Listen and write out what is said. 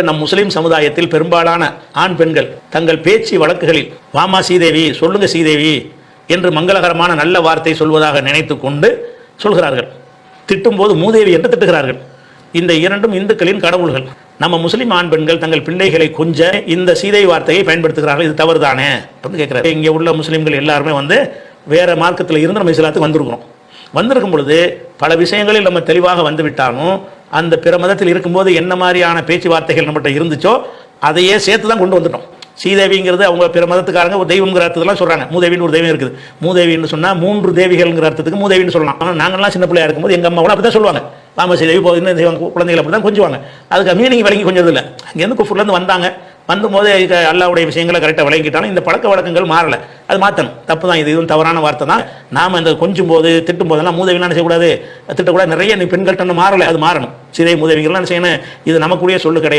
நம் முஸ்லிம் சமுதாயத்தில் பெரும்பாலான ஆண் பெண்கள் தங்கள் பேச்சு வழக்குகளில் வாமா சீதேவி, சொல்லுங்க சீதேவி என்று மங்களகரமான நல்ல வார்த்தை சொல்வதாக நினைத்து கொண்டு சொல்கிறார்கள். திட்டும்போது மூதேவி என்று திட்டுகிறார்கள். இந்த இரண்டும் இந்துக்களின் கடவுள்கள். நம்ம முஸ்லிம் ஆண் பெண்கள் தங்கள் பிள்ளைகளை கொஞ்ச இந்த சீதை வார்த்தையை பயன்படுத்துகிறார்கள். இது தவறுதானே அப்படின்னு கேட்கிறார். இங்கே உள்ள முஸ்லிம்கள் எல்லாருமே வேற மார்க்கத்தில் இருந்து நம்ம இஸ்லாத்துக்கு வந்திருக்கும் பொழுது பல விஷயங்களில் நம்ம தெளிவாக வந்துவிட்டாலும் அந்த பிற மதத்தில் இருக்கும்போது என்ன மாதிரியான பேச்சுவார்த்தைகள் நம்மகிட்ட இருந்துச்சோ அதையே சேர்த்து தான் கொண்டு வந்துட்டோம். சீதேவிங்கிறது அவங்க பிற மதத்துக்காரங்க ஒரு தெய்வங்கிற அர்த்தத்தெல்லாம் சொல்கிறாங்க. மூதேவின்னு ஒரு தெய்வம் இருக்குது. மூதேவின்னு சொன்னால் 3 தேவிகள்ங்கிற அர்த்தத்துக்கு மூதேவின்னு சொல்லலாம். ஆனால் நாங்கள்லாம் சின்ன பிள்ளையா இருக்கும்போது எங்கள் அம்மா கூட அப்படி தான் சொல்லுவாங்க. வாமா சீதேவி போதுன்னு தெய்வம் குழந்தைகள் அப்படி தான் கொஞ்சுவாங்க. அதுக்கு மீனிங் விளங்கி கொஞ்சது இல்லை. அங்கேருந்து குஃபுர்லேருந்து வந்தாங்க. வந்தபோது அல்லாவுடைய விஷயங்களை கரெக்டாக விளங்கிட்டாலும் இந்த பழக்க வழக்கங்கள் மாறலை. அது மாற்றணும். தப்பு தான். இதுவும் தவறான வார்த்தை தான். நாம் இந்த கொஞ்சம் போது திட்டும் போதெல்லாம் மூதேவிலாம் செய்யக்கூடாது, திட்டக்கூடாது. நிறைய பெண்கள்கிட்ட மாறலை. அது மாறணும். சீதை மூதேவிகள்லாம் செய்யணும். இது நமக்குரிய சொல்லு கிடையாது.